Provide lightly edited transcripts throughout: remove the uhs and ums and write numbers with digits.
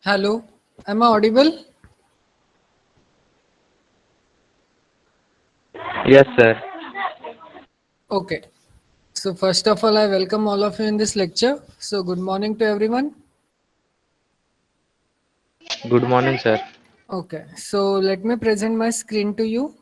Hello, am I audible? Yes, sir. Okay. So first of all, I welcome all of you in this lecture. So good morning to everyone. Good morning, sir. Okay. So let me present my screen to you.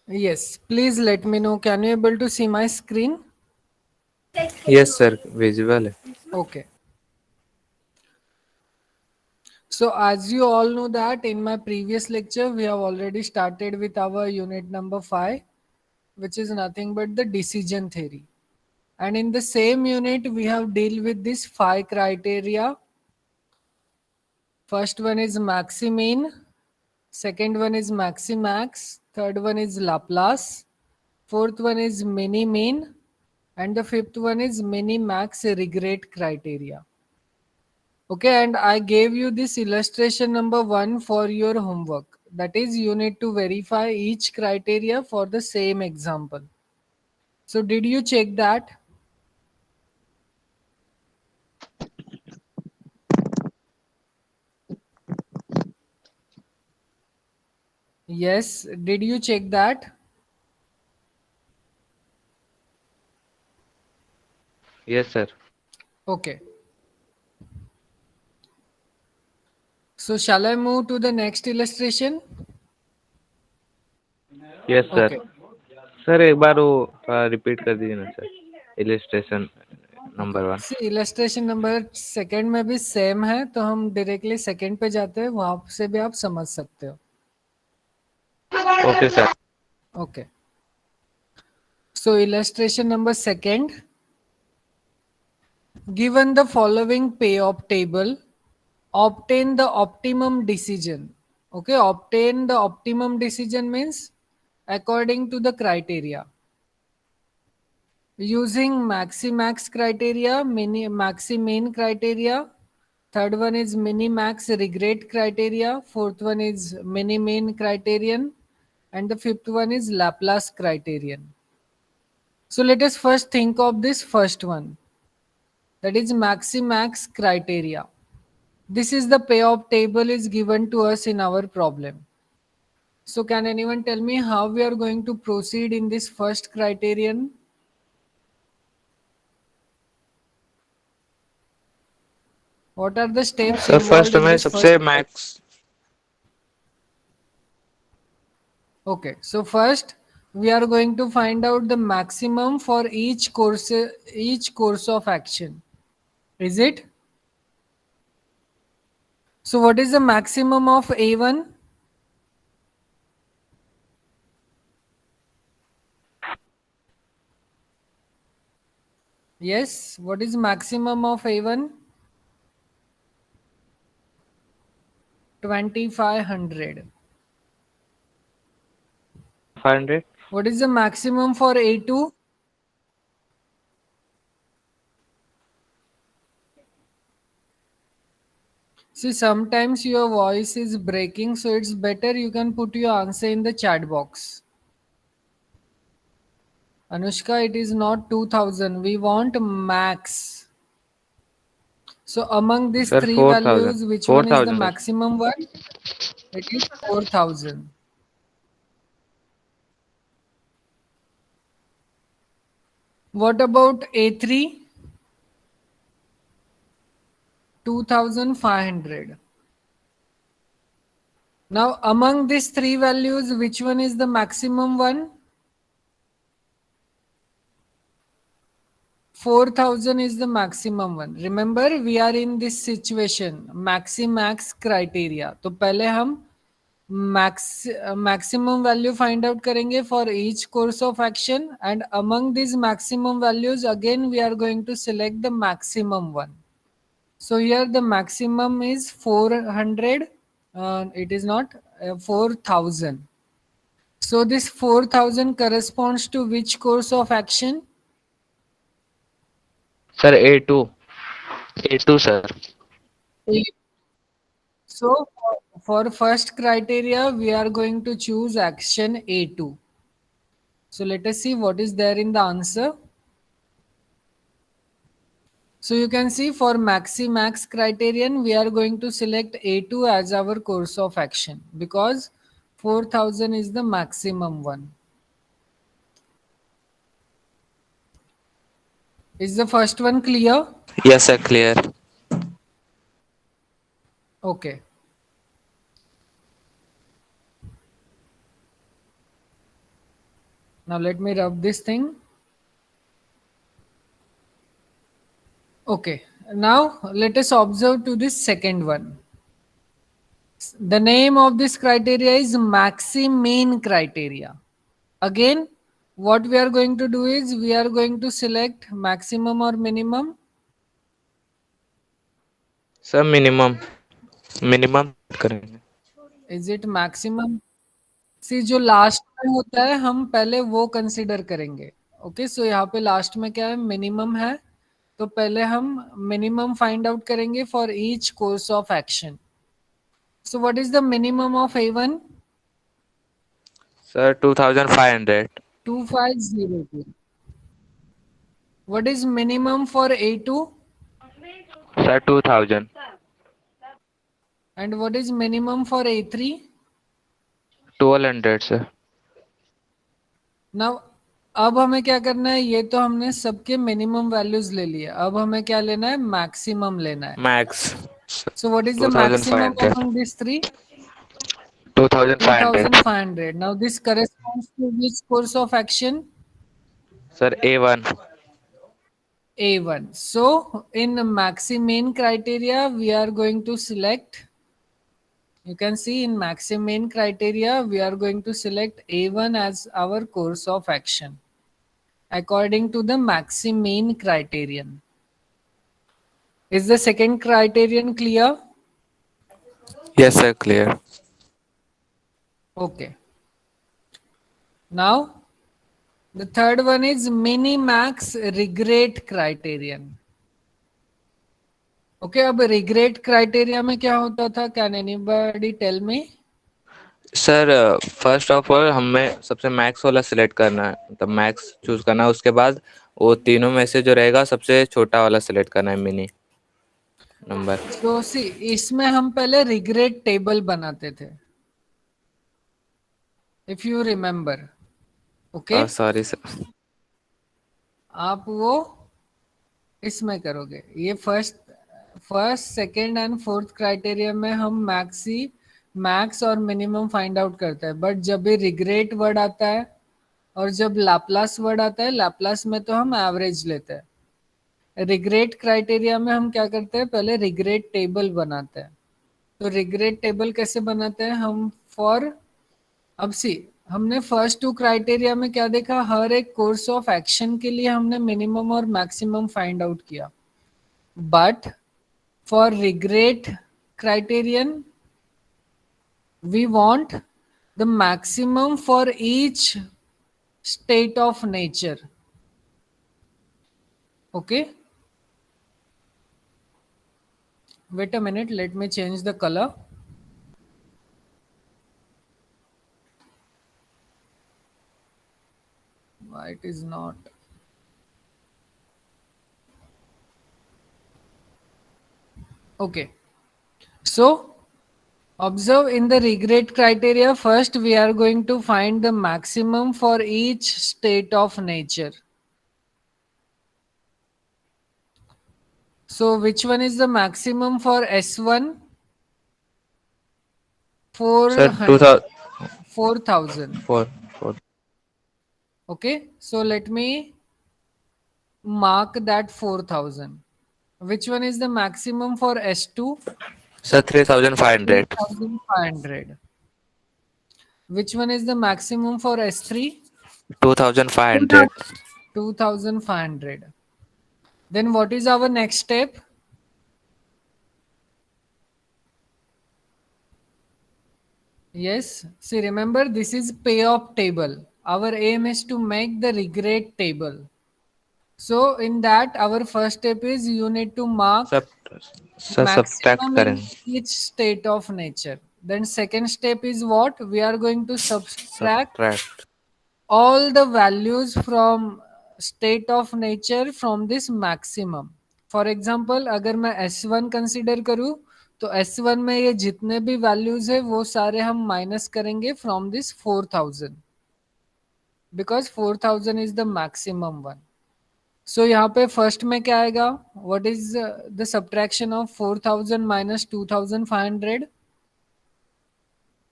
Yes. Please let me know. Can you able to see my screen? Yes, sir. Visible. Okay. So as you all know that in my previous lecture, we have already started with our unit number 5, which is nothing but the decision theory. And in the same unit, we have deal with this 5 criteria. First one is maximin, second one is maximax, third one is Laplace, fourth one is mini-mean, and the fifth one is mini-max regret criteria. Okay, and I gave you this illustration number 1 for your homework. That is, you need to verify each criteria for the same example. So did you check that? Yes, did you check that? Yes, sir. Okay. So shall I move to the next illustration? Yes sir. Okay. Sir एक बार वो repeat कर दीजिए ना sir. Illustration okay number one. See illustration number second में भी same है तो हम डायरेक्टली सेकंड पे जाते हैं वहां से भी आप समझ सकते हो. Okay sir. Okay so illustration number second. Given the following payoff table, obtain the optimum decision. Okay, obtain the optimum decision means according to the criteria. Using maxi-max criteria, maxi-min criteria. Third one is mini-max regret criteria. Fourth one is mini-min criterion. And the fifth one is Laplace criterion. So let us first think of this first one. That is maxi-max criteria. This is the payoff table is given to us in our problem. So can anyone tell me how we are going to proceed in this first criterion? What are the steps sir involved first in में this first? सबसे max. Okay, so first we are going to find out the maximum for each course of action. Is it? So what is the maximum of A1? Yes, what is maximum of A1? 2500. 500. What is the maximum for A2? See, sometimes your voice is breaking, so it's better you can put your answer in the chat box. Anushka, it is not 2000. We want max. So among these sir three 4000. values, which one is the 4000 sir. maximum one? It is 4000. What about A3? 2500. Now among these three values, which one is the maximum one? 4000 is the maximum one. Remember, we are in this situation, maxi-max criteria. तो पहले हम maximum value find out करेंगे for each course of action, and among these maximum values again we are going to select the maximum one. So here the maximum is 400. It is not 4000. So this 4000 corresponds to which course of action? Sir A2. A2 sir. So for first criteria, we are going to choose action A2. So let us see what is there in the answer. So you can see for maxi max criterion, we are going to select A2 as our course of action because 4000 is the maximum one. Is the first one clear? Yes, sir. Clear. Okay. Now let me rub this thing. Okay. Now let us observe to this second one. The name of this criteria is maxi-mean criteria. Again, what we are going to do is we are going to select maximum or minimum. Sir minimum करेंगे. Is it maximum? सी जो last में होता है हम पहले वो consider करेंगे. Okay, सो यहाँ पे लास्ट में क्या है, मिनिमम है. तो पहले हम मिनिमम फाइंड आउट करेंगे for each course of action. So what is the minimum of A1? Sir 2500. 2502. What is minimum for A2? Sir 2000. And what is minimum for A3? 1200 sir. Now, अब हमें क्या करना है, ये तो हमने सबके मिनिमम वैल्यूज ले लिए. अब हमें क्या लेना है, मैक्सिमम लेना है. Max. So what is the maximum 2500. among these three? 2500. 2500. Now this corresponds to which course of action? Sir A1. A1. So in maxi-main criteria, we are going to select, you can see in maxi-main criteria, we are going to select A1 as our course of action according to the maxi-main criterion. Is the second criterion clear? Yes, sir. Clear. Okay. Now, the third one is mini-max regret criterion. Okay, अब regret criteria में क्या होता था, can anybody tell me? Sir first of all हमें सबसे max वाला select करना है, मतलब मैक्स चूज करना है. उसके बाद वो तीनों में से जो रहेगा सबसे छोटा वाला सिलेक्ट करना है, मिनी नंबर. तो सी, इसमें हम पहले रिग्रेट टेबल बनाते थे, if you remember. Okay, sorry sir. आप वो इसमें करोगे. ये first second and fourth criteria में हम मैक्स और मिनिमम फाइंड आउट करते हैं. बट जब भी रिग्रेट वर्ड आता है और जब लाप्लास वर्ड आता है, लाप्लास में तो हम एवरेज लेते हैं. रिग्रेट क्राइटेरिया में हम क्या करते हैं, पहले रिग्रेट टेबल बनाते हैं. तो रिग्रेट टेबल कैसे बनाते हैं हम, अब सी, हमने फर्स्ट टू क्राइटेरिया में क्या देखा, हर एक कोर्स ऑफ एक्शन के लिए हमने मिनिमम और मैक्सिमम फाइंड आउट किया. But for regret criterion we want the maximum for each state of nature. Okay, wait a minute, let me change the color. Why it is not? Okay, so observe in the regret criteria, first we are going to find the maximum for each state of nature. So which one is the maximum for S1? Sir 400, 2000. 4000. 4. Okay, so let me mark that 4000. Which one is the maximum for S2? Sir 3500. 3500. Which one is the maximum for S3? 2500. 2500. Then what is our next step? Yes, see, remember this is payoff table. Our aim is to make the regret table. So in that, our first step is you need to mark सब sir subtract maximum in करेंगे. each state of nature. Then second step is what? We are going to subtract subtract. all the values from state of nature from this maximum. For example, अगर मैं S1 consider करूँ तो S1 में ये जितने भी values है वो सारे हम minus करेंगे from this 4000 because 4000 is the maximum one. So यहाँ पे first में क्या आएगा? What is the subtraction of 4000 minus 2500?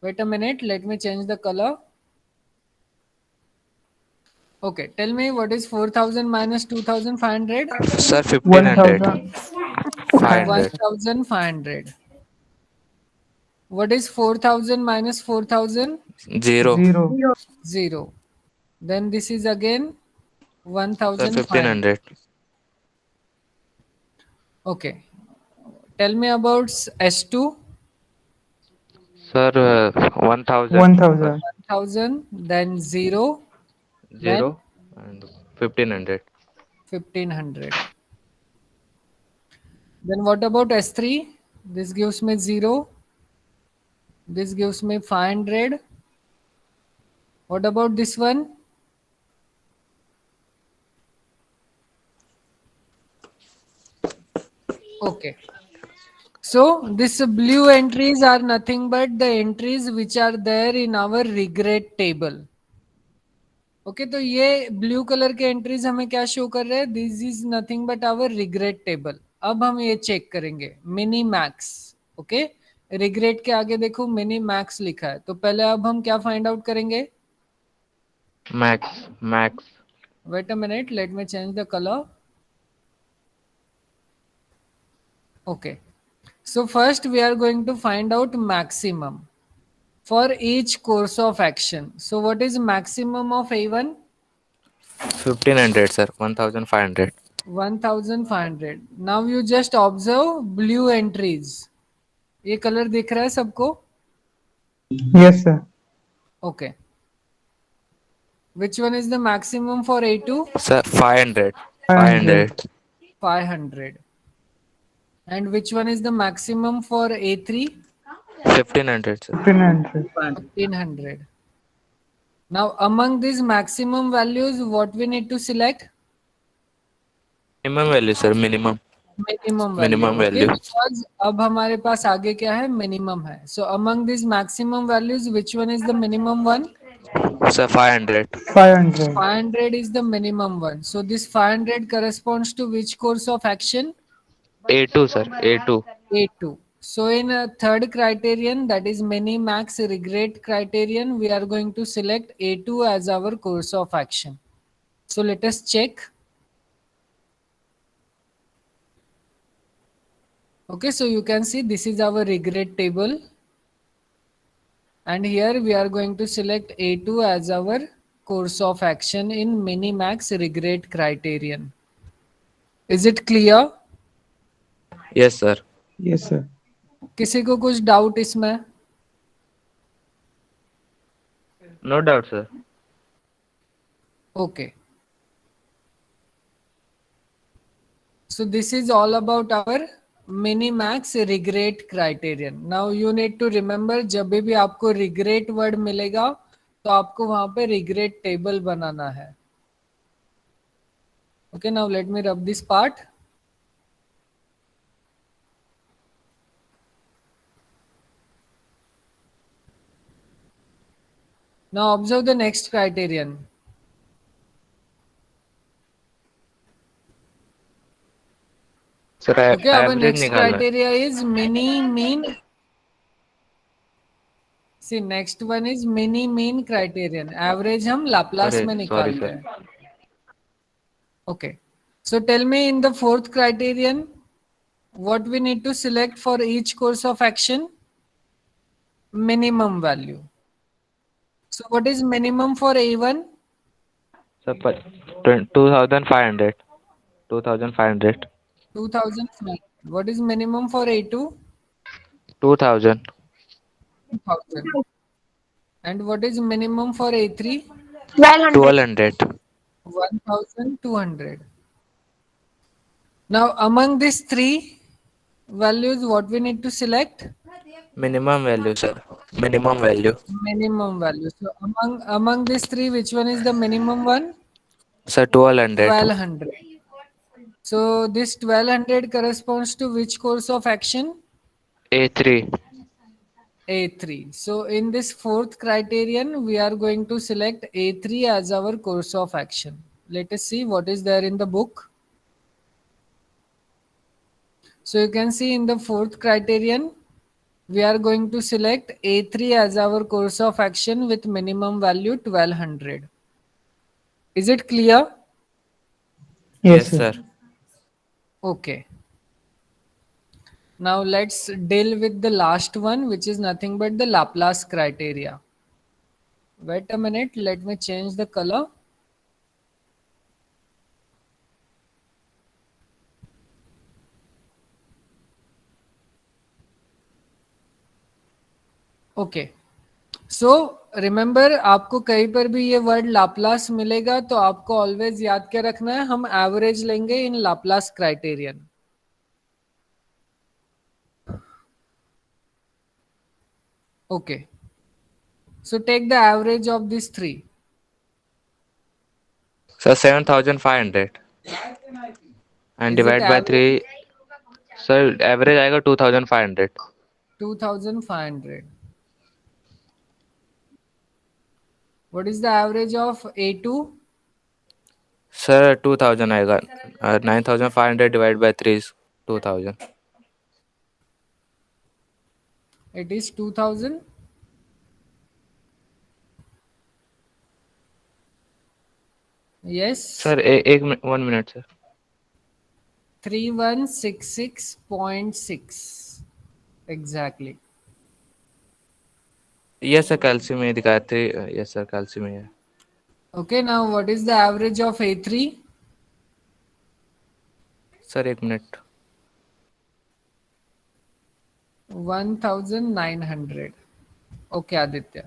Wait a minute, let me change the color. Okay, tell me what is 4000 minus 2500? Sir 1500. 1500. 500. 1500. What is 4000 minus 4000? 0. 0. 0. Then this is again sir 1500. 1500. Okay. Tell me about S2. Sir 1000. 1000. 1000. Then 0. Then 0 and 1500. 1500. Then what about S3? This gives me 0. This gives me 500. What about this one? Okay. So these blue entries are nothing but the entries which are there in our regret table. Okay तो ये blue colour के entries हमें क्या show कर रहे हैं? This is nothing but our regret table. अब हम ये चेक करेंगे मिनी मैक्स. ओके, रिग्रेट के आगे देखो मिनी मैक्स लिखा है, तो पहले अब हम क्या फाइंड आउट करेंगे? Max. Wait a minute, let me change the colour. Okay, so first we are going to find out maximum for each course of action. So what is maximum of A1? 1500 sir. 1500. 1500. Now you just observe blue entries. ये colour दिख रहा है सबको? Yes, sir. Okay. Which one is the maximum for A2? Sir 500. 500. 500. And which one is the maximum for A3? 1500 sir. 1500. 1500. Now among these maximum values, what we need to select? Minimum value sir. Minimum Minimum value. value. Because अब हमारे पास आगे क्या है? Minimum है. So among these maximum values, which one is the minimum one? Sir 500. 500. 500 is the minimum one. So this 500 corresponds to which course of action? A2 sir. A2. A2. So in a third criterion, that is mini max regret criterion, we are going to select A2 as our course of action. So let us check. Okay, so you can see this is our regret table. And here we are going to select A2 as our course of action in minimax regret criterion. Is it clear? Yes sir. Yes, sir. किसी को कुछ doubt इसमें? No doubt sir. Okay. So this is all about our minimax regret criterion. Now you need to remember, जब भी आपको regret word मिलेगा तो आपको वहां पे regret table बनाना है. Okay, now let me rub this part. Now observe the next criterion. Sir Okay, our average next निकालना है. criteria is mini mean. See, next one is mini mean criterion. Average हम Laplace अरे, में sorry, निकाल sir. रहे हैं. Okay. So tell me in the fourth criterion, what we need to select for each course of action? Minimum value. So what is minimum for A1? Sir 2500. 2500. 2005. What is minimum for A2? 2000. 2000. And what is minimum for A3? 1200. 1200. Now among these three values, what we need to select? Minimum value, sir. Minimum value. Minimum value. So among these three, which one is the minimum one? Sir, 1200. 1200. So this 1200 corresponds to which course of action? A3. A3. So in this fourth criterion, we are going to select A3 as our course of action. Let us see what is there in the book. So you can see in the fourth criterion, we are going to select A3 as our course of action with minimum value 1200. Is it clear? Yes, Yes, sir. sir. Okay. Now let's deal with the last one, which is nothing but the Laplace criteria. Wait a minute, let me change the color. Okay so remember, आपको कहीं पर भी ये word Laplace मिलेगा तो आपको always याद क्या रखना है, हम एवरेज लेंगे in Laplace criterion. Okay, so take the average of this three. Sir, 7500. And Is it divide by average? 3. Sir, average आएगा 2500. 2500. What is the average of A2? Sir, 2000 आएगा. 9500 divided by 3 is 2000. It is 2000. Yes. Sir, 1 minute, sir. 3166.6 exactly. Yes, sir, कैल्सी में दिखाए थे. Yes, sir, कैल्सी में है. Okay, now what is the average of A3? Sir, 1 minute. 1900. Okay, Aditya.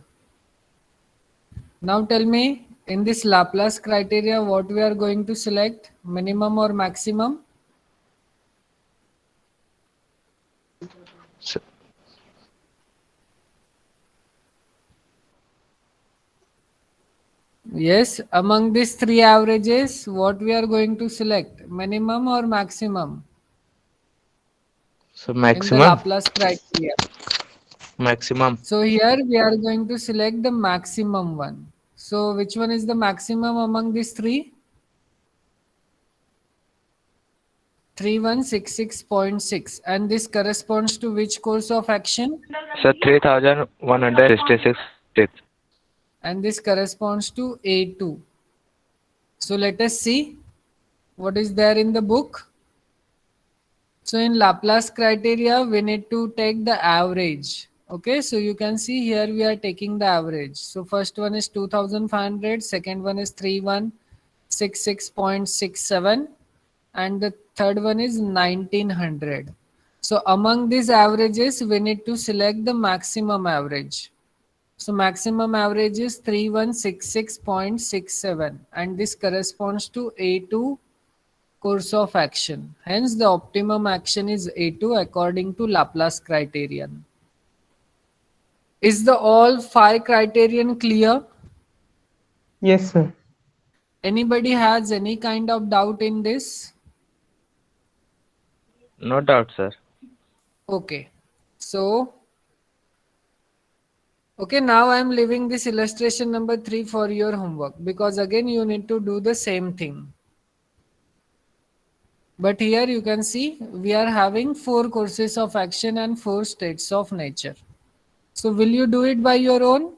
Now tell me, in this Laplace criteria, what we are going to select, minimum or maximum? Sir, Yes, among these three averages, what we are going to select, minimum or maximum so in the maximum. Laplace criteria? Maximum. So here we are going to select the maximum one. So which one is the maximum among these three? 3166.6, and this corresponds to which course of action? Sir, 3166. And this corresponds to A2. So let us see what is there in the book. So in Laplace criteria, we need to take the average. Okay, so you can see here we are taking the average. So first one is 2500, second one is 3166.67, and the third one is 1900. So among these averages, we need to select the maximum average. So maximum average is 3166.67, and this corresponds to A2 course of action. Hence the optimum action is A2 according to Laplace criterion. Is the all five criterion clear? Yes, sir. Anybody has any kind of doubt in this? No doubt, sir. Okay. So, okay, now I am leaving this illustration number 3 for your homework, because again you need to do the same thing. But here you can see we are having 4 courses of action and 4 states of nature. So will you do it by your own?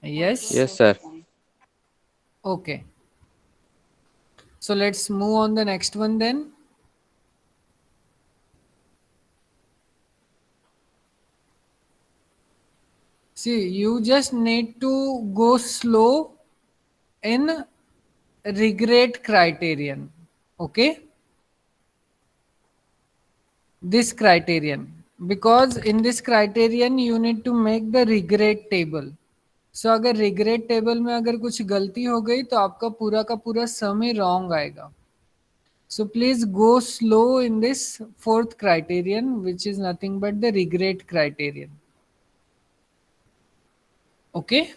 Yes? Yes, sir. Okay. So let's move on the next one then. See, you just need to go slow in regret criterion. Okay? This criterion. Because in this criterion, you need to make the regret table. सो अगर regret table में अगर कुछ गलती हो गई तो आपका पूरा का पूरा सम ही रॉन्ग आएगा. So please go slow in this fourth criterion, which is nothing but the regret criterion. Okay.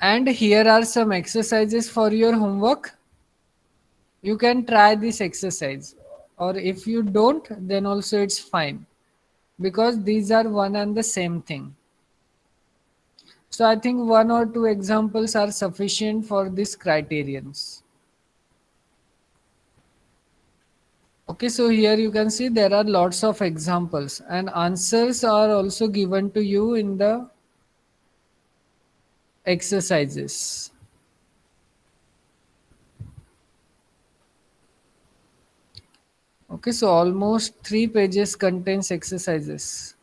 And here are some exercises for your homework. You can try this exercise, or if you don't, then also it's fine, because these are one and the same thing. So I think one or two examples are sufficient for these criterions. Okay, so here you can see there are lots of examples and answers are also given to you in the exercises. Okay, so almost 3 pages contains exercises.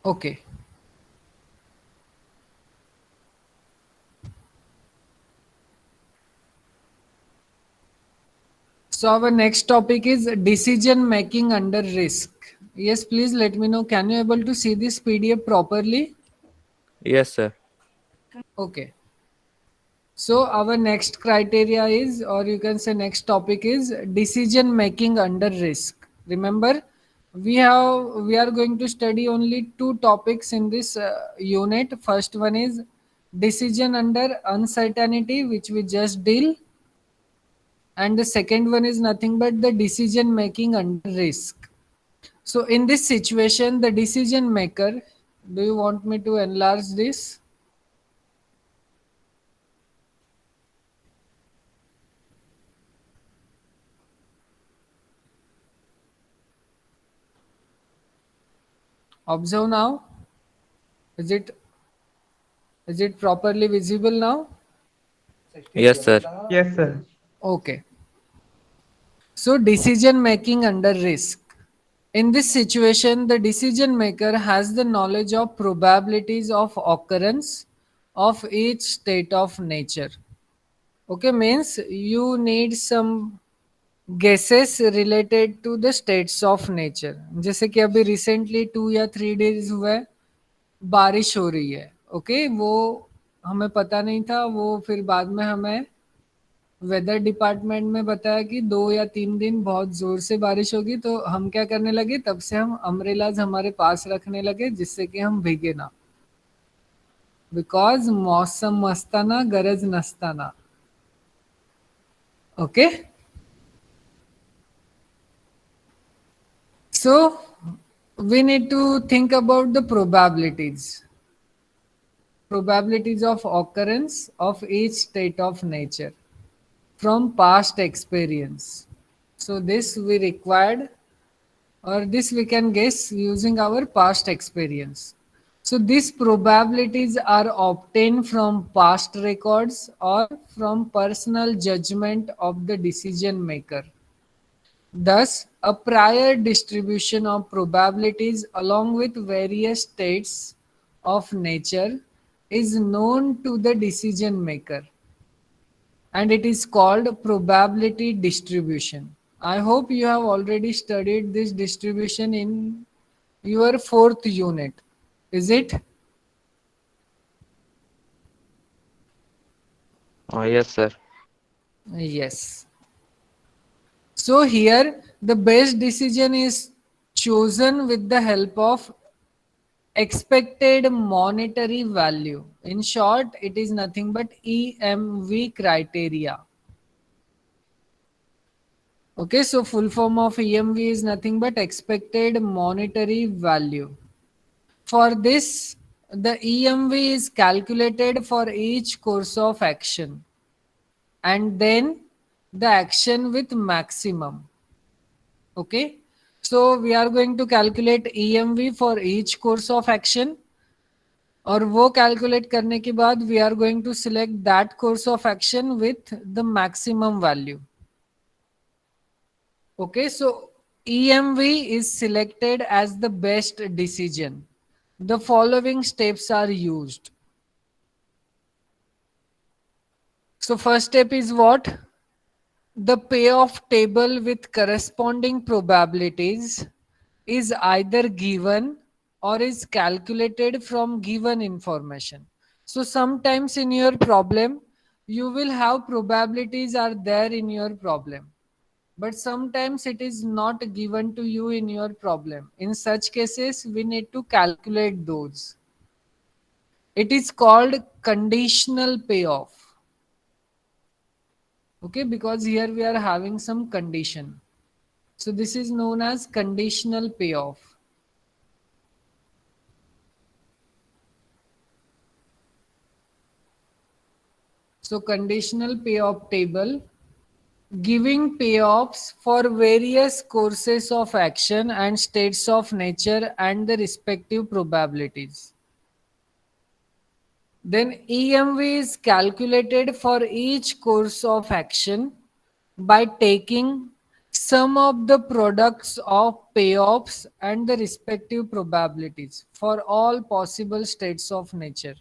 Okay. So our next topic is decision making under risk. Yes, please let me know. Can you able to see this PDF properly? Yes, sir. Okay. So our next criteria is, or you can say next topic is decision making under risk. Remember, we are going to study only two topics in this unit. First one is decision under uncertainty, which we just deal, and the second one is nothing but the decision making under risk. So in this situation, the decision maker, do you want me to enlarge this? Observe now. Is it properly visible now? Yes, sir. Yes, sir. Okay. So decision making under risk. In this situation, the decision maker has the knowledge of probabilities of occurrence of each state of nature. Okay, means you need some guesses related to the states of nature. जैसे कि अभी recently 2 या 3 days हुआ है, बारिश हो रही है. ओके, वो हमें पता नहीं था, वो फिर बाद में हमें वेदर डिपार्टमेंट में बताया कि 2 या 3 दिन बहुत जोर से बारिश होगी. तो हम क्या करने लगे, तब से हम अम्ब्रेलाज हमारे पास रखने लगे जिससे कि हम भीगे ना, बिकॉज मौसम मस्ताना गरज नस्ताना. Okay, so we need to think about the probabilities of occurrence of each state of nature from past experience. So this we required, or this we can guess using our past experience. So these probabilities are obtained from past records or from personal judgment of the decision maker. Thus, a prior distribution of probabilities along with various states of nature is known to the decision maker, and it is called probability distribution. I hope you have already studied this distribution in your fourth unit. Is it? Oh, yes, sir. Yes. So here the best decision is chosen with the help of expected monetary value. In short, it is nothing but EMV criteria. Okay, so full form of EMV is nothing but expected monetary value. For this, the EMV is calculated for each course of action and then the action with maximum. Okay, so we are going to calculate EMV for each course of action, और वो calculate करने के बाद we are going to select that course of action with the maximum value. Okay, so EMV is selected as the best decision. The following steps are used. So first step is what? The payoff table with corresponding probabilities is either given or is calculated from given information. So sometimes in your problem, you will have probabilities are there in your problem, but sometimes it is not given to you in your problem. In such cases, we need to calculate those. It is called conditional payoff. Okay, because here we are having some condition. So this is known as conditional payoff. So conditional payoff table giving payoffs for various courses of action and states of nature and the respective probabilities. Then EMV is calculated for each course of action by taking sum of the products of payoffs and the respective probabilities for all possible states of nature.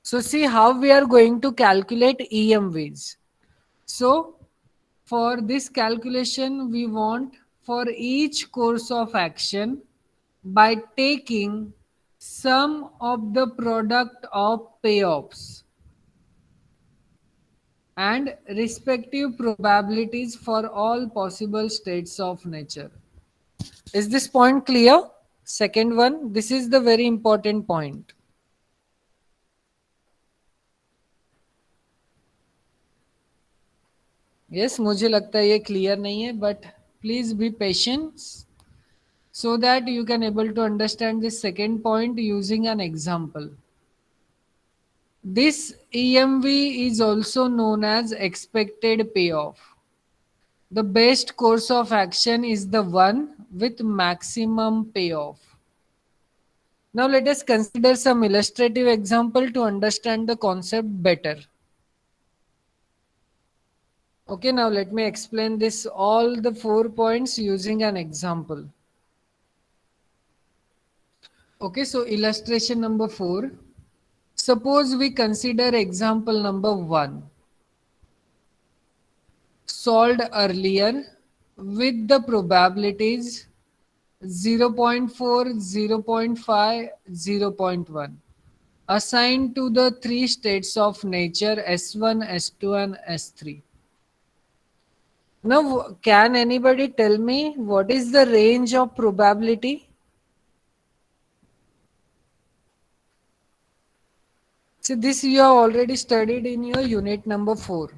So see how we are going to calculate EMVs. So for this calculation, we want for each course of action by taking sum of the product of payoffs and respective probabilities for all possible states of nature. Is this point clear? Second one, this is the very important point. Yes, मुझे लगता है ये clear नहीं है, but please be patient so that you can able to understand this second point using an example. This EMV is also known as expected payoff. The best course of action is the one with maximum payoff. Now let us consider some illustrative example to understand the concept better. Okay, now let me explain this all the 4 points using an example. Okay, so illustration number 4. Suppose we consider example number 1. Solved earlier with the probabilities 0.4, 0.5, 0.1 assigned to the 3 states of nature S1, S2 and S3. Now, can anybody tell me what is the range of probability? See, this you have already studied in your unit number 4.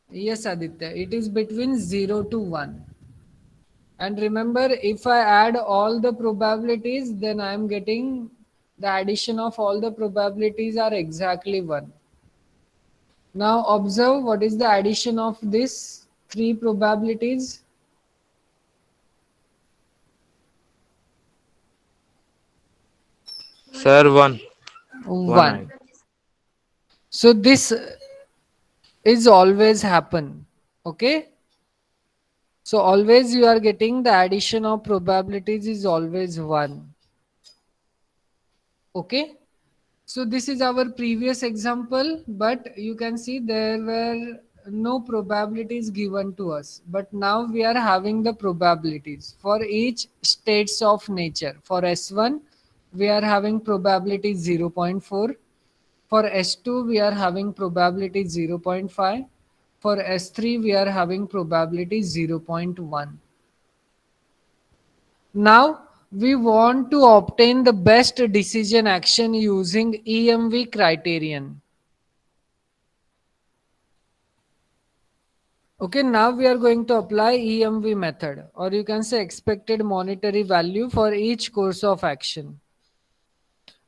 Yes, Aditya, it is between 0 to 1. And remember, if I add all the probabilities, then I am getting the addition of all the probabilities are exactly 1. Now observe what is the addition of these 3 probabilities. Sir, one. 1. So this is always happen. Okay. So always you are getting the addition of probabilities is always 1. Okay. So this is our previous example, but you can see there were no probabilities given to us. But now we are having the probabilities for each states of nature. For S1, we are having probability 0.4. For S2, we are having probability 0.5. For S3, we are having probability 0.1. Now, we want to obtain the best decision action using EMV criterion. Okay, now we are going to apply EMV method, or you can say expected monetary value for each course of action.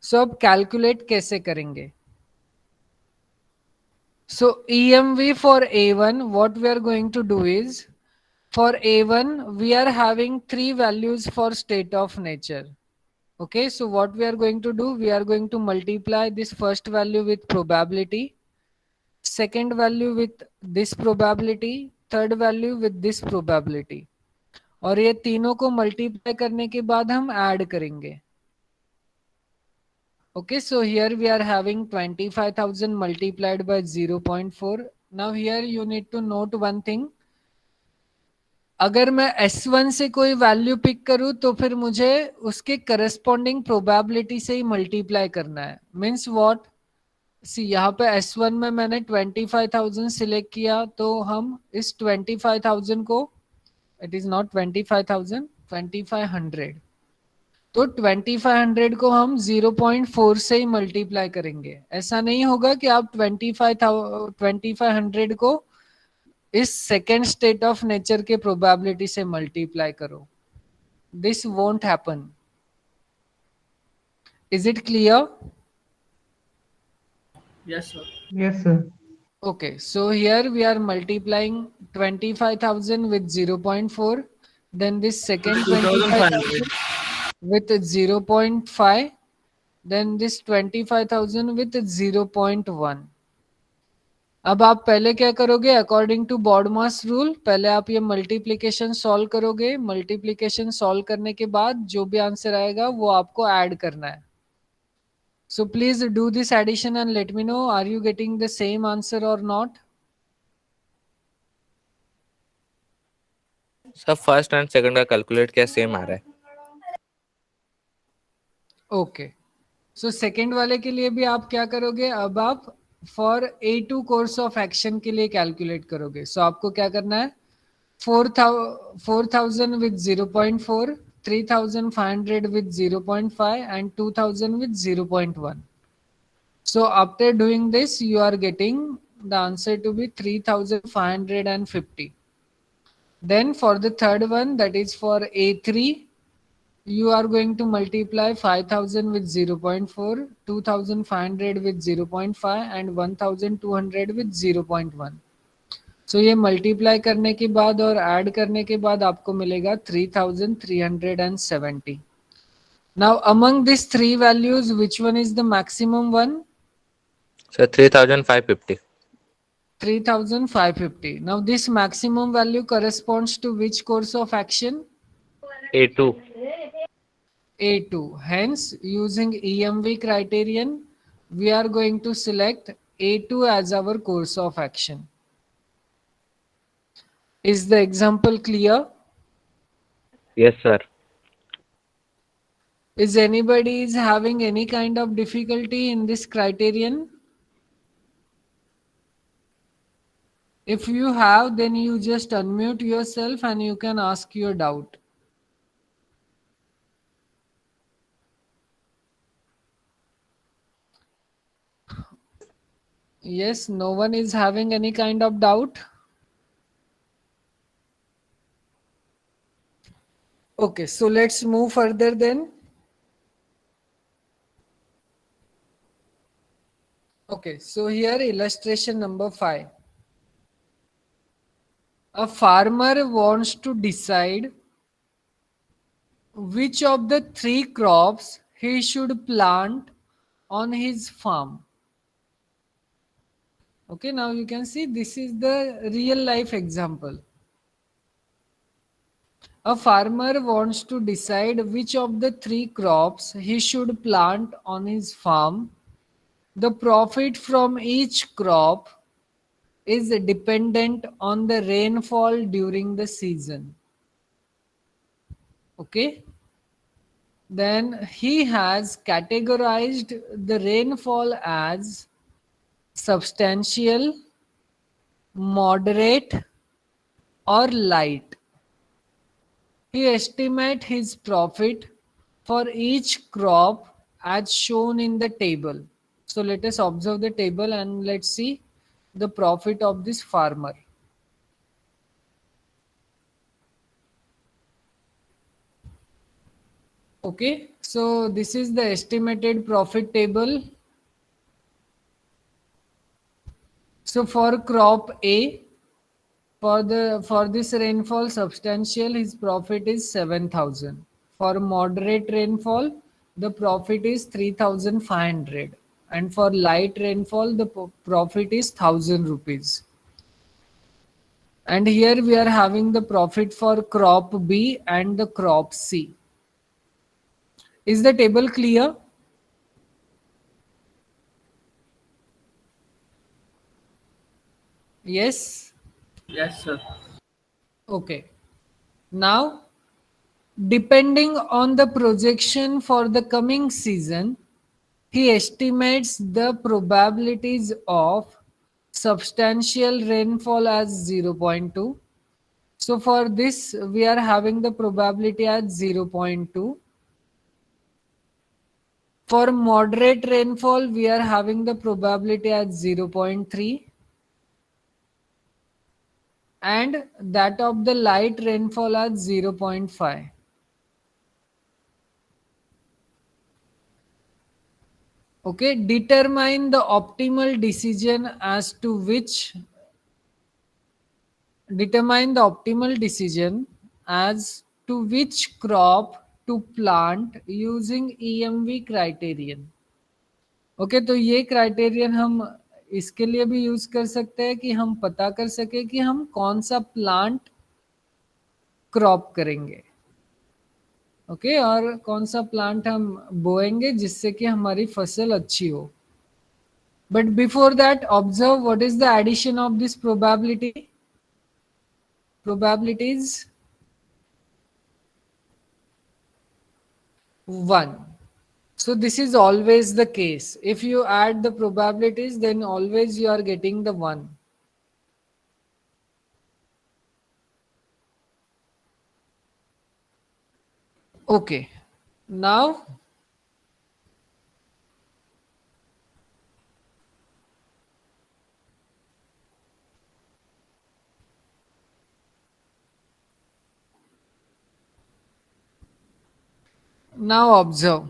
So, अब calculate कैसे करेंगे? So, EMV for A1, what we are going to do is, for A1, we are having 3 values for state of nature. Okay, so what we are going to do, we are going to multiply this first value with probability, second value with this probability, third value with this probability. और ये तीनों को multiply करने के बाद हम add करेंगे. Okay, so here we are having 25,000 multiplied by 0.4. Now here you need to note one thing. अगर मैं S1 से कोई वैल्यू पिक करूं तो फिर मुझे उसके करस्पॉन्डिंग प्रोबेबिलिटी से ही मल्टीप्लाई करना है. Means what? सी यहाँ पे S1 में मैंने 25,000 सिलेक्ट किया, तो हम इस 25,000 को, इट इज नॉट 25,000, 2500, तो 2500 को हम 0.4 से ही मल्टीप्लाई करेंगे. ऐसा नहीं होगा कि आप 2500 को इस सेकेंड स्टेट ऑफ नेचर के प्रोबेबिलिटी से मल्टीप्लाई करो. This won't happen. Is it clear? Yes, sir. Yes, sir. Okay, so here we are multiplying 25,000 with 0.4, then this second 25,000 with 0.5, then this 25,000 with 0.1. अब आप पहले क्या करोगे? अकॉर्डिंग टू बॉडमास रूल पहले आप ये मल्टीप्लिकेशन सॉल्व करोगे. मल्टीप्लिकेशन सॉल्व करने के बाद जो भी आंसर आएगा वो आपको ऐड करना है. So please do this addition and let me know, are you getting the same answer or not? Sir first and second का कैलकुलेट क्या सेम आ रहा है? ओके, सो सेकेंड वाले के लिए भी आप क्या करोगे? अब आप for A2 course of action के लिए कैलकुलेट करोगे. सो आपको क्या करना है? 4,000 with 0.4, 3,500 with 0.5 and 2,000 with 0.1. So after doing this, you are getting the answer to be 3,550. Then for the third one, that is for A3, you are going to multiply 5,000 with 0.4, 2,500 with 0.5 and 1,200 with 0.1. So ये multiply करने के बाद और add करने के बाद आपको मिलेगा 3,370. Now among these three values, which one is the maximum one? Sir 3,550. 3,550. Now this maximum value corresponds to which course of action? A2. A2. Hence, using EMV criterion, we are going to select A2 as our course of action. Is the example clear? Yes, sir. Is anybody is having any kind of difficulty in this criterion? If you have, then you just unmute yourself and you can ask your doubt. Yes, no one is having any kind of doubt. Okay, so let's move further then. Okay, so here illustration number 5. A farmer wants to decide which of the three crops he should plant on his farm. Okay, now you can see this is the real life example. A farmer wants to decide which of the three crops he should plant on his farm. The profit from each crop is dependent on the rainfall during the season. Okay. Then he has categorized the rainfall as substantial, moderate, or light. He estimates his profit for each crop as shown in the table. So let us observe the table and let's see the profit of this farmer. Okay, so this is the estimated profit table. So for crop A, for this rainfall substantial, his profit is 7,000. For moderate rainfall, the profit is 3,500. And for light rainfall, the profit is 1,000 rupees. And here we are having the profit for crop B and the crop C. Is the table clear? Yes. Yes, sir. Okay. Now, depending on the projection for the coming season, he estimates the probabilities of substantial rainfall as 0.2. So for this, we are having the probability as 0.2. For moderate rainfall, we are having the probability as 0.3. And that of the light rainfall as 0.5. Okay, determine the optimal decision as to which determine the optimal decision as to which crop to plant using EMV criterion. Okay तो ये criterion हम इसके लिए भी use कर सकते हैं कि हम पता कर सके कि हम कौन सा प्लांट क्रॉप करेंगे. ओके और कौन सा प्लांट हम बोएंगे जिससे कि हमारी फसल अच्छी हो. But before that observe what is the addition of this probabilities 1. So this is always the case. If you add the probabilities, then always you are getting the 1. Okay. Now observe.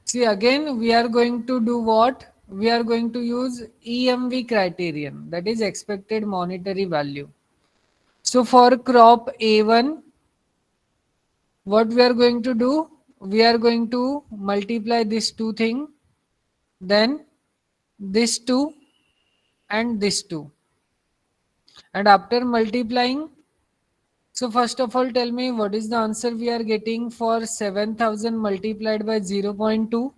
See, again we are going to do what? We are going to use EMV criterion, that is expected monetary value. So for crop A1, what we are going to do? We are going to multiply this two thing, then this two and this two. And after multiplying, so first of all tell me what is the answer we are getting for 7,000 multiplied by 0.2?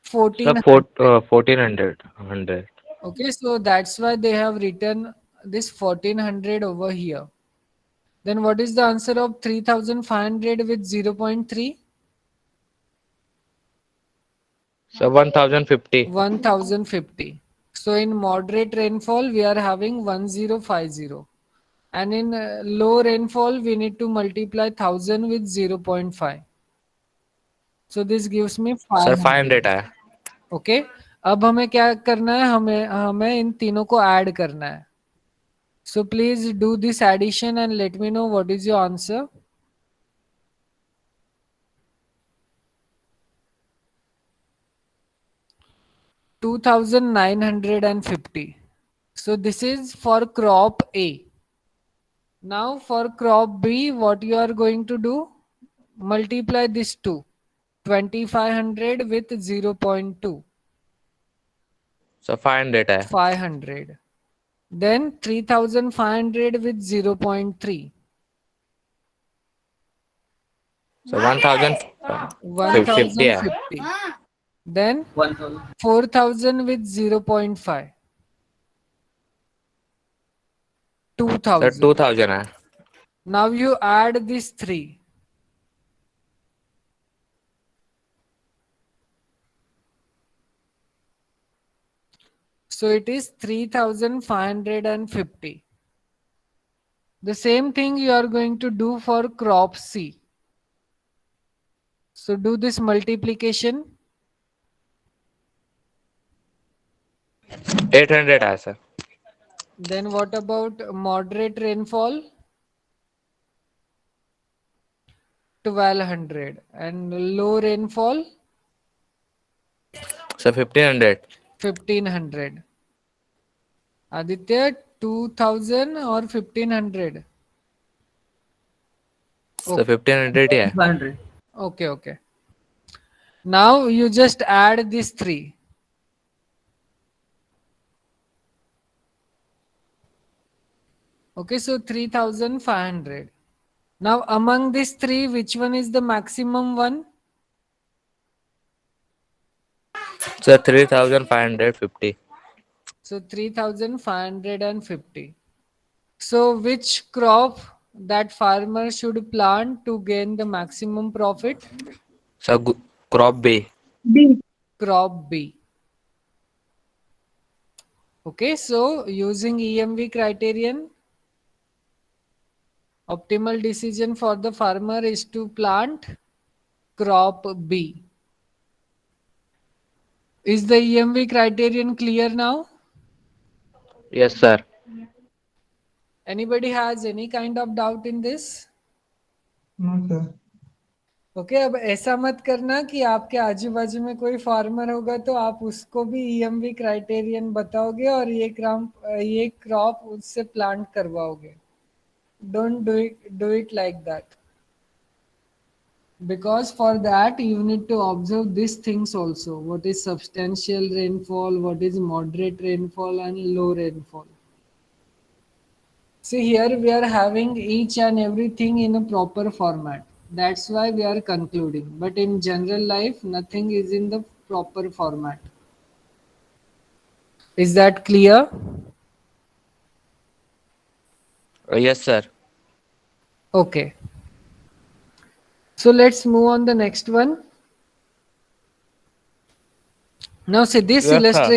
Sir, 1400. 1400. Okay, so that's why they have written this 1400 over here. Then what is the answer of 3,500 with 0.3? So 1050. 1050. So in moderate rainfall, we are having 1050. And in low rainfall, we need to multiply 1000 with 0.5. So this gives me Sir 500. 500 आया. Okay अब हमें क्या करना है, हमें हमें इन तीनों को ऐड करना है. So please do this addition and let me know what is your answer. $2,950. So this is for crop A. Now for crop B, what you are going to do? Multiply this two. 2500 with 0.2. So 500 आया. 500. Then 3500 with 0.3. So 1050 आया. 1050. Then 1000. 4000 with 0.5. Sir 2000. 2000 आया. Now you add these three. So it is 3550. The same thing you are going to do for crop C. So do this multiplication. 800 आया sir. Then what about moderate rainfall? 1200. And low rainfall? So 1500. 1500. Aditya, 2000 or 1500? So 1500 ही है. 500. Okay, okay. Now you just add these three. Okay, so 3500. Now among these three, which one is the maximum one? Sir 3550. So 3,550. So which crop that farmer should plant to gain the maximum profit? Sir crop B. B. Crop B. Okay, so using EMV criterion, optimal decision for the farmer is to plant crop B. Is the EMV criterion clear now? Yes, sir. Anybody has any kind of doubt in this? No, sir. Okay अब ऐसा मत करना कि आपके आजू बाजू में कोई फार्मर होगा तो आप उसको भी ईएमवी क्राइटेरियन बताओगे और ये क्रॉप उससे प्लांट करवाओगे. Don't do it like that, because for that you need to observe these things also: what is substantial rainfall, what is moderate rainfall, and low rainfall. See, here we are having each and everything in a proper format. That's why we are concluding. But in general life, nothing is in the proper format. Is that clear? Yes, sir. Okay. So let's move on the next one. Now see, Yes, sir.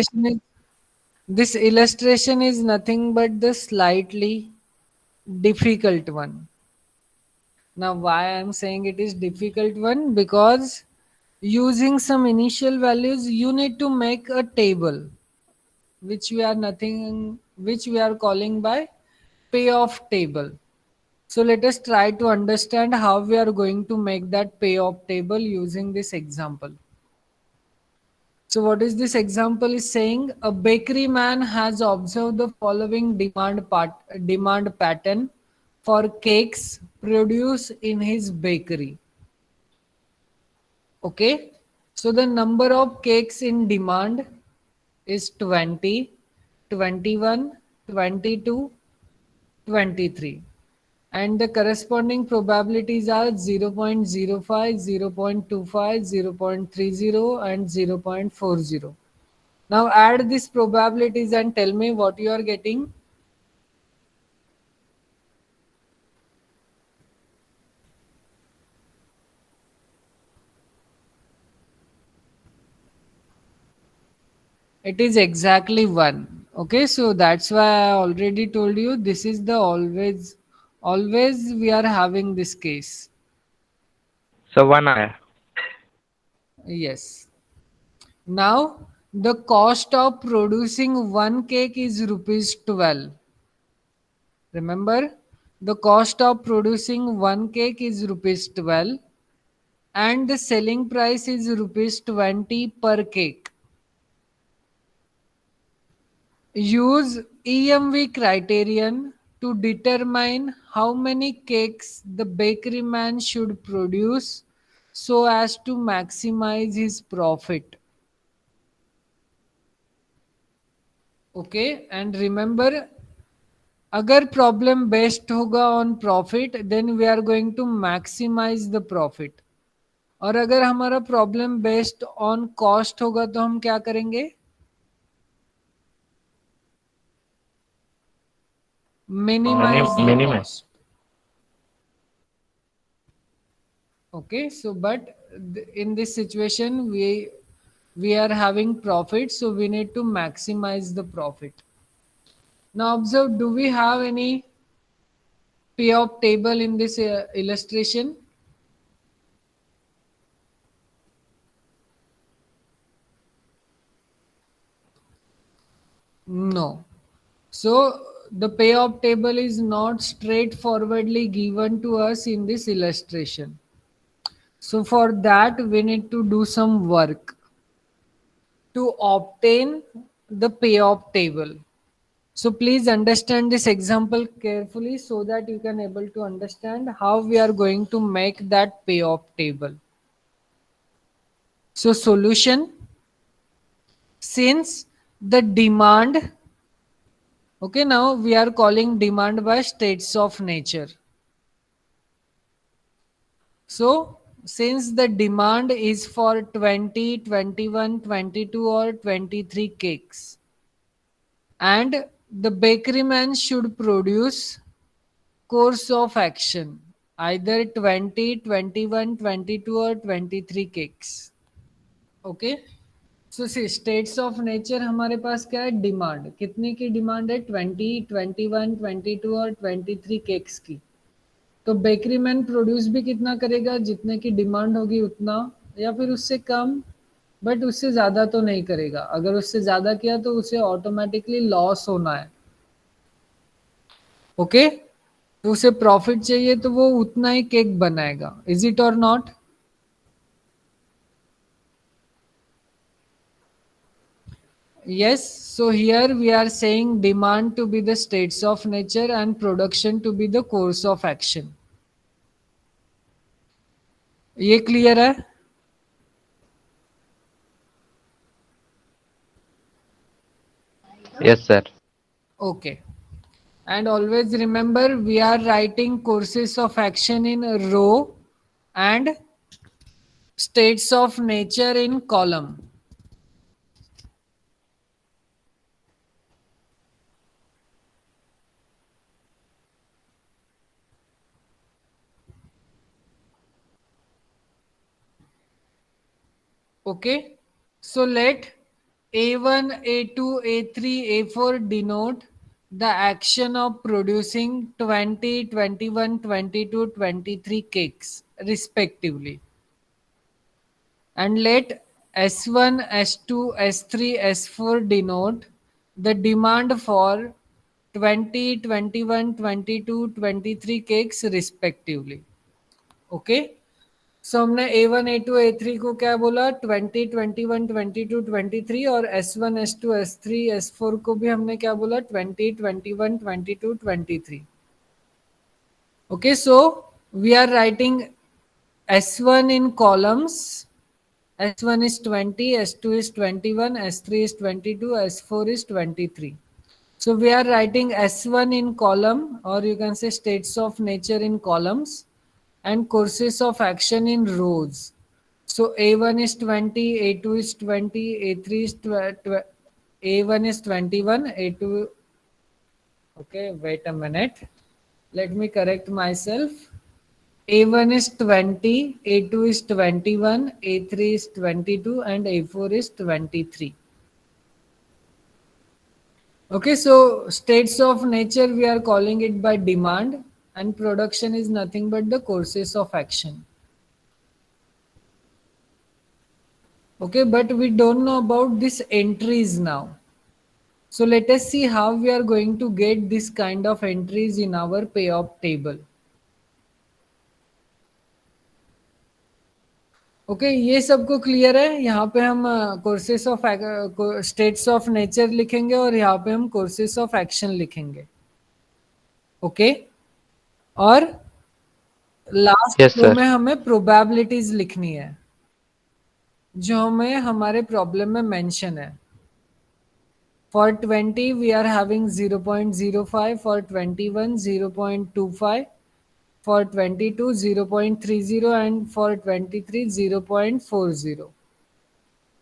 this illustration is nothing but the slightly difficult one. Now why I am saying it is difficult one? Because using some initial values you need to make a table which we are calling by payoff table. So let us try to understand how we are going to make that payoff table using this example. So what is this example is saying? A bakery man has observed the following demand pattern for cakes produced in his bakery. Okay, so the number of cakes in demand is 20, 21, 22, 23, and the corresponding probabilities are 0.05, 0.25, 0.30, and 0.40. Now add these probabilities and tell me what you are getting. It is exactly 1. Okay, so that's why I already told you this is the always we are having this case. So 1 आया. Yes. Now the cost of producing one cake is rupees 12. Remember, the cost of producing one cake is rupees 12 and the selling price is rupees 20 per cake. Use EMV criterion to determine how many cakes the bakery man should produce so as to maximize his profit. Okay, and remember, अगर problem based होगा on profit then we are going to maximise the profit, और अगर हमारा problem based on cost होगा तो हम क्या करेंगे? Minimise the cost. Okay, so but in this situation we are having profit, so we need to maximize the profit. Now observe, do we have any payoff table in this illustration? No. So the payoff table is not straightforwardly given to us in this illustration. So for that we need to do some work to obtain the payoff table. So please understand this example carefully so that you can able to understand how we are going to make that payoff table. So solution, since the demand, okay, now we are calling demand by states of nature. So since the demand is for 20, 21, 22 or 23 cakes, and the bakeryman should produce course of action either 20, 21, 22 or 23 cakes. Okay, so see states of nature हमारे पास क्या है, demand कितने की demand है, 20, 21, 22 और 23 cakes की. तो बेकरी मैन प्रोड्यूस भी कितना करेगा, जितने की डिमांड होगी उतना, या फिर उससे कम, बट उससे ज़्यादा तो नहीं करेगा. अगर उससे ज़्यादा किया तो उसे ऑटोमेटिकली लॉस होना है. ओके, तो उसे प्रॉफिट चाहिए तो वो उतना ही केक बनाएगा. इज इट और not? Yes, so here we are saying demand to be the states of nature and production to be the course of action. ये क्लियर है? Yes, sir. Okay. And always remember we are writing courses of action in row and states of nature in column. Okay, so let A1, A2, A3, A4 denote the action of producing 20, 21, 22, 23 cakes respectively. And let S1, S2, S3, S4 denote the demand for 20, 21, 22, 23 cakes respectively. Okay. सो हमने A1, A2, A3 को क्या बोला, 20, 21, 22, 23, और S1, S2, S3, S4 को भी हमने क्या बोला, 20, 21, 22, 23. Okay, so we are writing S1 in columns. S1 is 20, S2 is 21, S3 is 22, S4 is 23. So we are writing S1 in column, or you can say states of nature in columns, and courses of action in rows. So A1 is 20, A2 is 20, A3 is A1 is 21, A2. Okay, wait a minute. Let me correct myself. A1 is 20, A2 is 21, A3 is 22, and A4 is 23. Okay, so states of nature we are calling it by demand, and production is nothing but the courses of action. Okay, but we don't know about these entries now. So let us see how we are going to get this kind of entries in our payoff table. Okay, ये सबको clear है. यहाँ पे हम courses of states of nature लिखेंगे और यहाँ पे हम कोर्सेस ऑफ एक्शन लिखेंगे. ओके, और लास्ट Yes, रो sir. में हमें प्रोबेबिलिटीज लिखनी है जो हमें हमारे प्रॉब्लम में मेंशन है. For 20 we are having 0.05, for 21 0.25, for 22 0.30, and for 23 0.40.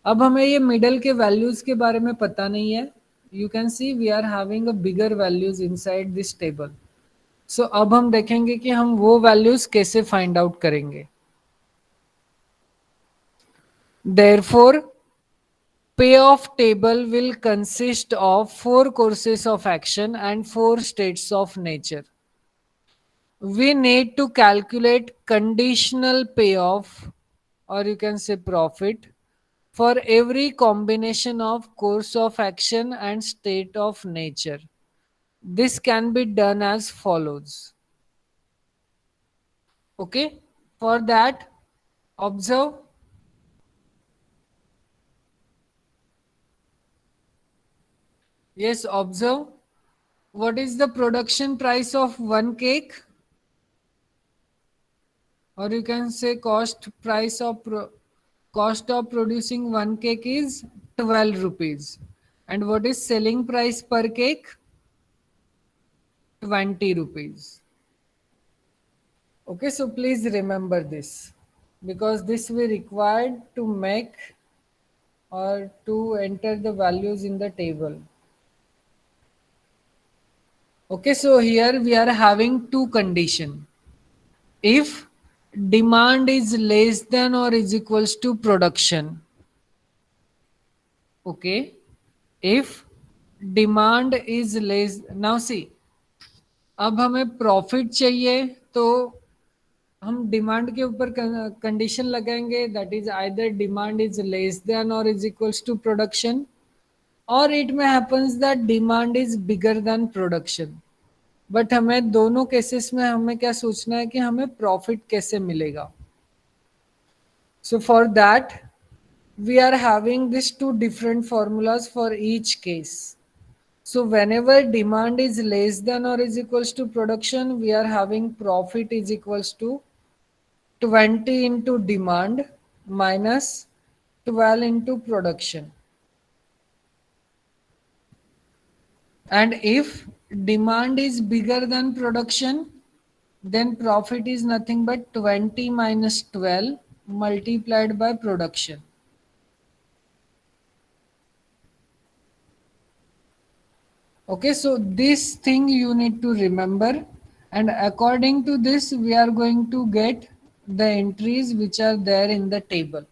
अब हमें ये मिडल के वैल्यूज के बारे में पता नहीं है. You can see we are having a bigger values inside this table. So अब हम देखेंगे कि हम वो वैल्यूज कैसे फाइंड आउट करेंगे. Therefore payoff table will consist of 4 courses of action and 4 states of nature. We need to calculate conditional payoff, or you can say profit, for every combination of course of action and state of nature. This can be done as follows. Okay, for that, observe. Yes, observe. What is the production price of one cake? Or you can say cost of producing one cake is 12 rupees. And what is selling price per cake? 20 rupees. Okay, so please remember this, because this we required to make or to enter the values in the table. Okay, so here we are having two condition. If demand is less than or is equals to production, okay, if demand is less, now see, अब हमें profit चाहिए तो हम demand के ऊपर condition लगाएंगे, that is either demand is less than और is equals to production, और इट में happens that demand is bigger than production. But हमें दोनों केसेस में हमें क्या सोचना है कि हमें प्रॉफिट कैसे मिलेगा. So for that we are having these two different formulas for each case. So whenever demand is less than or is equals to production, we are having profit is equals to 20 into demand minus 12 into production. And if demand is bigger than production, then profit is nothing but 20 minus 12 multiplied by production. Okay, so this thing you need to remember, and according to this we are going to get the entries which are there in the table.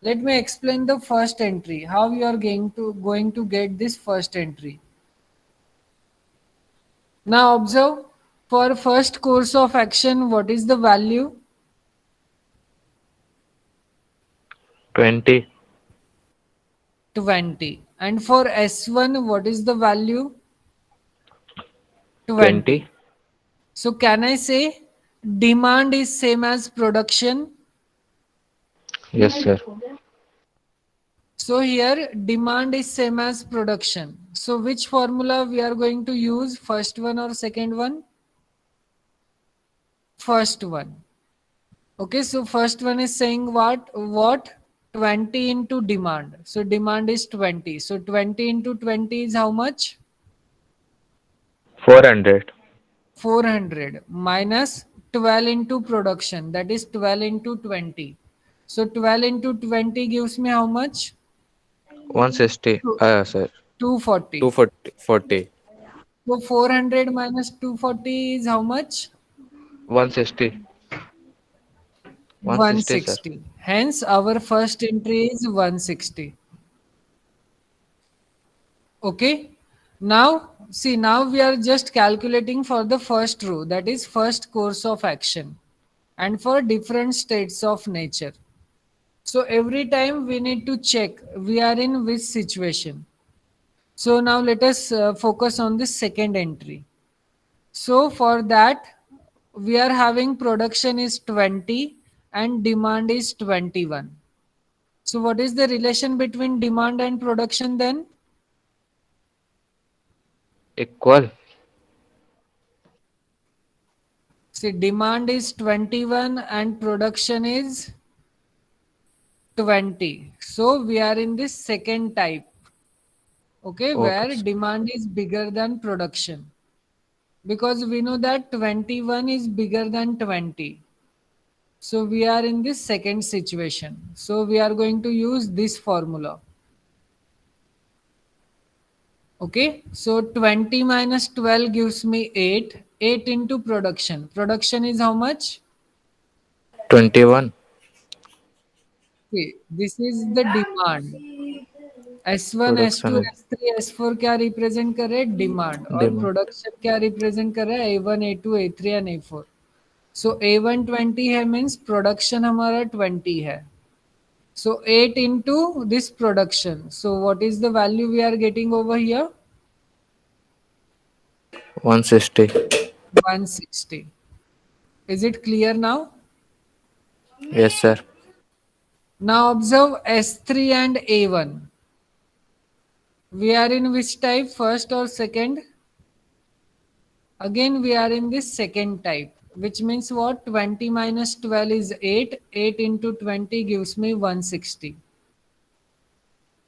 Let me explain the first entry, how you are going to get this first entry. Now observe, for first course of action, what is the value? 20. 20. And for S1, what is the value? 20. 20. So can I say demand is same as production? Yes, sir. So here demand is same as production. So which formula we are going to use, first one or second one? First one. Okay, so first one is saying what? 20 into demand. So demand is 20. So 20 into 20 is how much? 400. 400 minus 12 into production, that is 12 into 20. So 12 into 20 gives me how much? 160. Sir. 240. 240. 40. So 400 minus 240 is how much? 160. 160, sir. 160. Hence our first entry is 160. Okay. Now see, now we are just calculating for the first row, that is first course of action, and for different states of nature. So every time we need to check we are in which situation. So now let us focus on the second entry. So for that we are having production is 20 and demand is 21. So what is the relation between demand and production then? Equal. See, demand is 21 and production is 20. So we are in this second type. Okay, Okay, where sir. demand is bigger than production. Because we know that 21 is bigger than 20. So we are in this second situation. So we are going to use this formula. Okay, so 20 minus 12 gives me 8. 8 into production. Production is how much? 21. Okay, this is the demand. S1, Production S2, is S3, S4 क्या represent कर रहे हैं? Demand. और demand. Production क्या represent कर रहा है? A1, A2, A3 and A4. So A1 20 है, मीन्स प्रोडक्शन हमारा 20 है. So 8 into this production. So what is the value we are getting over here? 160. 160. Is it clear now? Yes, sir. Now observe S3 and A1. We are in which type, first or second? Again we are in this second type, which means what? 20 minus 12 is 8. 8 into 20 gives me 160.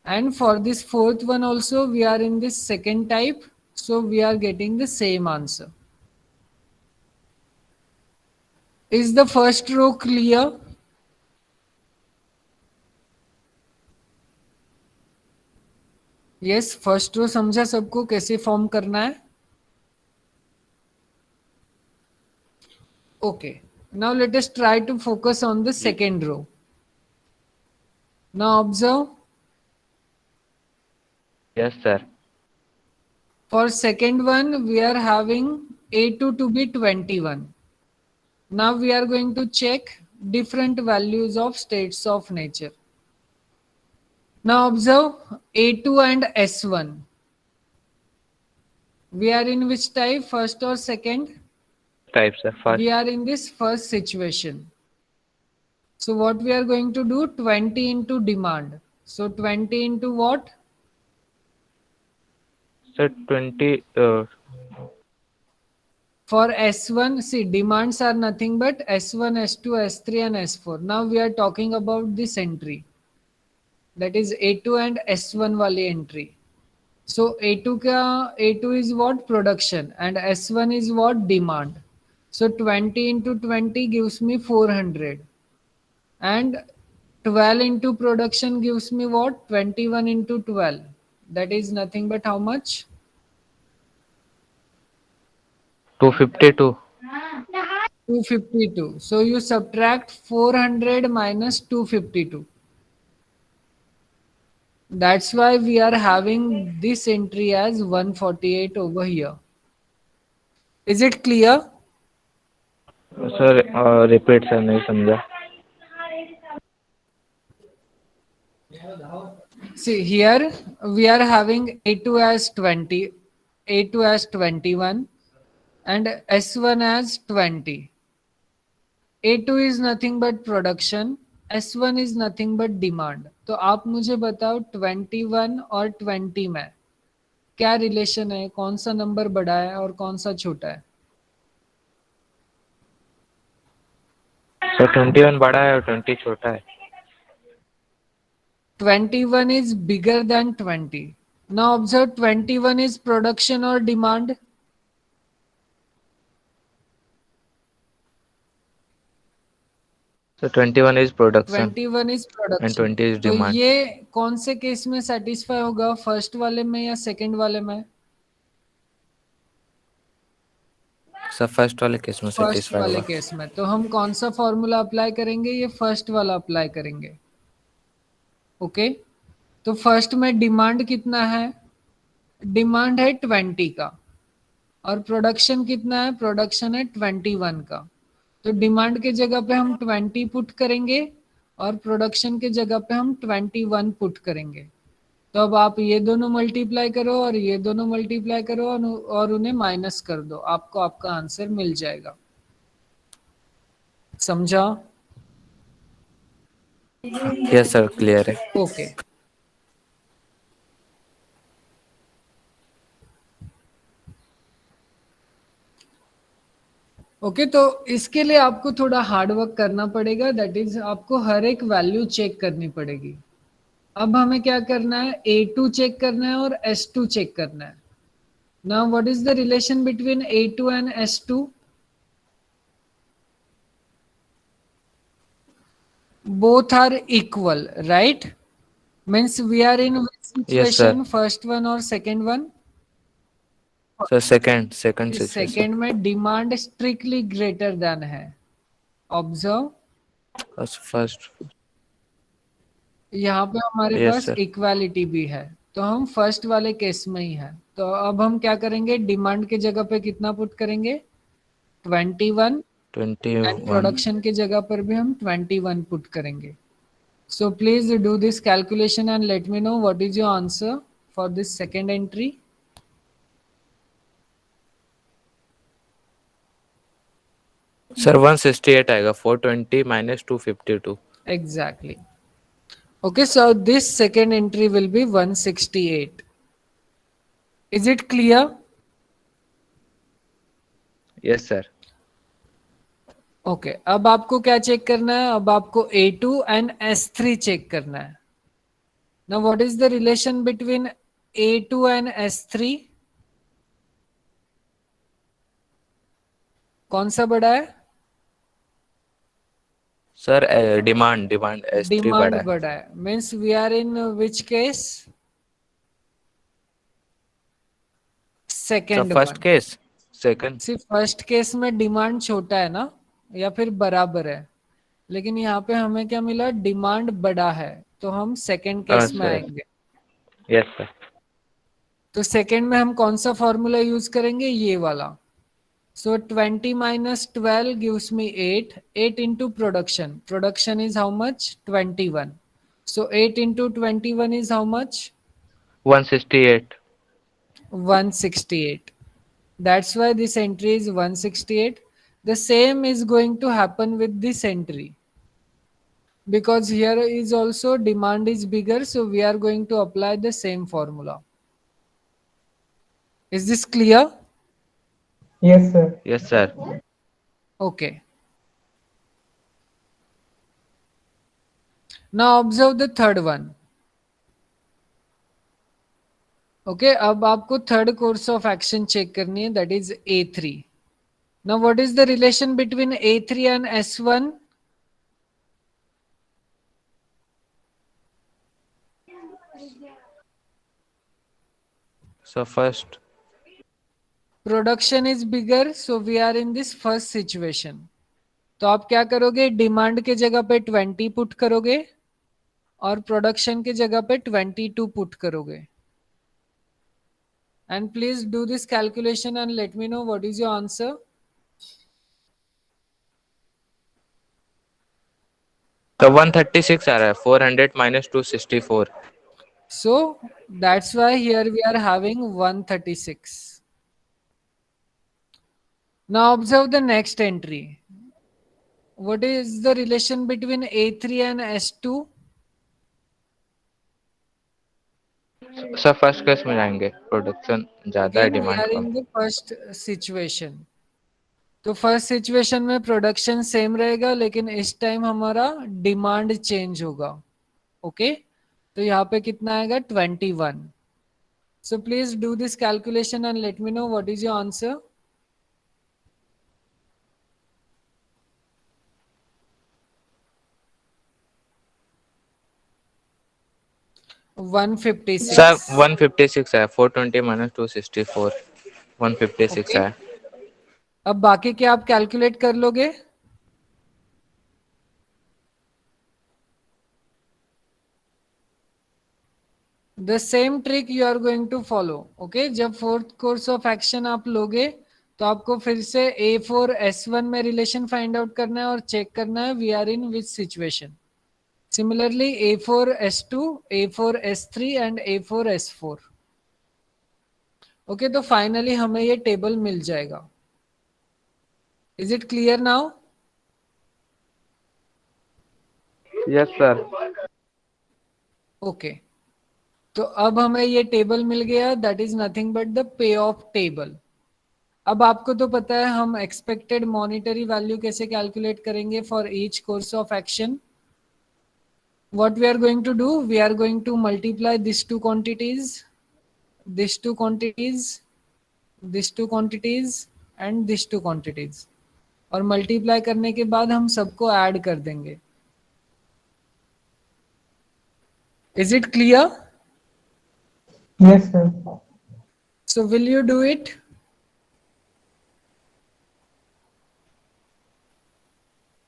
And for this fourth one also we are in this second type, so we are getting the same answer. Is the first row clear? Yes, first row समझा सबको कैसे form करना है? Okay. Now let us try to focus on the second row. Now observe. Yes, sir. For second one, we are having A2 to be 21. Now we are going to check different values of states of nature. Now observe A2 and S1. We are in which type, first or second? Type, sir. First. We are in this first situation. So what we are going to do, 20 into demand. So 20 into what? Sir, 20. For S1, see, demands are nothing but S1, S2, S3 and S4. Now we are talking about this entry. That is A2 and S1 wali entry. So A2 is what? Production, and S1 is what? Demand. So 20 into 20 gives me 400. And 12 into production gives me what? 21 into 12. That is nothing but how much? 252. 252. So you subtract 400 minus 252. That's why we are having this entry as 148 over here. Is it clear? Sir repeat sir नहीं समझा. See here we are having A2 as 20, A2 as 21 and S1 as 20. A2 is nothing but production, S1 is nothing but demand. तो आप मुझे बताओ 21 और 20 में क्या relation है, कौन सा नंबर बड़ा है और कौन सा छोटा है? सर 21 बड़ा है और 20 छोटा है. 21 is bigger than 20. Now observe 21 is production or demand? So 21 is production 21 is production. and 20 is तो demand. ये कौन से केस में सेटिस्फाई होगा, फर्स्ट वाले में या सेकंड वाले में? सर फर्स्ट वाले केस में फर्स्ट सेटिस्फाई वाले होगा. केस में. तो हम कौन सा फॉर्मूला अप्लाई करेंगे? ये फर्स्ट वाला अप्लाई करेंगे. ओके. तो फर्स्ट में डिमांड कितना है? डिमांड है 20 का और प्रोडक्शन कितना है? प्रोडक्शन है 21 का. तो डिमांड के जगह पे हम 20 पुट करेंगे और प्रोडक्शन के जगह पे हम 21 पुट करेंगे. तो अब आप ये दोनों मल्टीप्लाई करो और ये दोनों मल्टीप्लाई करो और उन्हें माइनस कर दो, आपको आपका आंसर मिल जाएगा. समझा? यस सर क्लियर है. ओके. ओके, तो इसके लिए आपको थोड़ा हार्ड वर्क करना पड़ेगा. दैट इज आपको हर एक वैल्यू चेक करनी पड़ेगी. अब हमें क्या करना है? A2 चेक करना है और S2 चेक करना है. Now what is the relation between A2 and S2? Both are equal, right? Means we are in which situation? First one or second one? Sir second situation. Second में demand strictly greater than है. Observe, first यहाँ पे हमारे Yes, पास sir. Equality भी है, तो हम first वाले केस में ही है. तो अब हम क्या करेंगे? डिमांड के जगह पे कितना पुट करेंगे? 21. एंड 21. प्रोडक्शन के जगह पर भी हम 21 पुट करेंगे. सो please do this calculation and let me know what is your answer for this second entry. Sir 168 आएगा. 420 minus 252. Exactly. Okay, so this second entry will be 168. Is it clear? Yes sir. Okay, अब आपको क्या check करना है? अब आपको A2 and S3 check करना है. Now what is the relation between A2 and S3? कौन सा बड़ा है? सर डिमांड S3 डिमांड बड़ा है. बड़ा है. Means we are in which case? Sir Second first one. Case. Second. See, first case में डिमांड छोटा है ना, या फिर बराबर है, लेकिन यहाँ पे हमें क्या मिला, डिमांड बड़ा है, तो हम सेकेंड केस में सर आएंगे। Yes sir. तो सेकेंड में हम कौन सा फॉर्मूला यूज करेंगे, ये वाला। So 20 minus 12 gives me 8. 8 into production. Production is how much? 21. So 8 into 21 is how much? 168। 168. That's why this entry is 168. The same is going to happen with this entry. Because here is also demand is bigger, so we are going to apply the same formula. Is this clear? Yes, sir. Yes sir. Okay. Now observe the third one. ओके अब आपको third course of action check करनी है, that is A3. Now what is the relation between A3 and S1? Sir first. Production is bigger, so we are in this first situation. तो आप क्या करोगे, demand के जगह पे 20 पुट करोगे और प्रोडक्शन के जगह पे 22 पुट करोगे. And please do this calculation and let me know what is your answer. तो 136 आ रहा है, 400 minus 264। So that's why here we are having 136. Now observe the next entry. What is the relation between A3 and S2? Sir first case में जाएंगे, production ज्यादा है, Again, we demand are come. in the first situation. तो first situation में production same रहेगा, लेकिन इस time हमारा डिमांड चेंज होगा. ओके तो यहाँ पे कितना आएगा, 21. सो please do this calculation and let me know what is your answer. Sir 156. 156 है, 420 माइनस 264, 156 ओके है। अब बाकी क्या आप कैलकुलेट कर लोगे. The same trick you are going to follow. Okay जब फोर्थ कोर्स ऑफ एक्शन आप लोगे तो आपको फिर से A4 S1 में रिलेशन फाइंड आउट करना है और चेक करना है we are in which situation. Similarly A4 S2, A4 S3 and A4 S4. Okay तो फाइनली हमें ये टेबल मिल जाएगा. Is it clear now. Yes sir. Okay तो अब हमें ये टेबल मिल गया, that is nothing but the payoff table. अब आपको तो पता है हम एक्सपेक्टेड मॉनिटरी वैल्यू कैसे कैलकुलेट करेंगे for each course of action. what we are going to do, we are going to multiply these two quantities, these two quantities, these two quantities and these two quantities, और multiply करने के बाद हम सबको add कर देंगे. Is it clear. Yes, sir. So will you do it.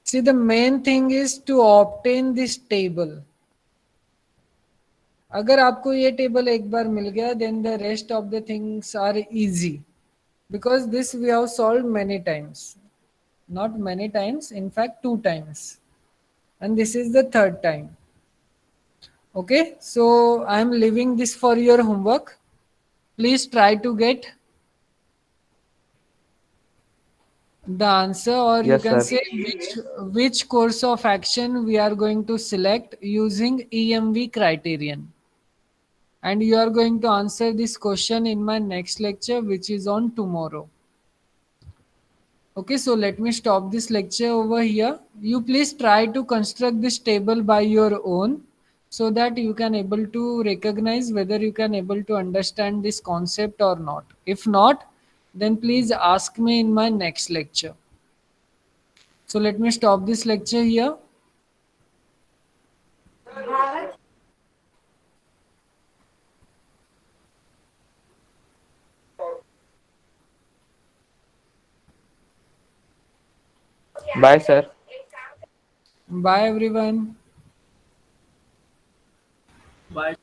See, the main thing is to obtain this table. अगर आपको ये टेबल एक बार मिल गया, then the rest of the things are easy, because this we have solved many times. Not many times, in fact 2 times, and this is the third time. Okay, so I am leaving this for your homework. Please try to get the answer, or you yes can sir. say which course of action we are going to select using EMV criterion. And you are going to answer this question in my next lecture, which is on tomorrow. Okay, so let me stop this lecture over here. You please try to construct this table by your own, so that you can able to recognize whether you can able to understand this concept or not. If not, then please ask me in my next lecture. So let me stop this lecture here. Bye sir. Bye everyone. Bye.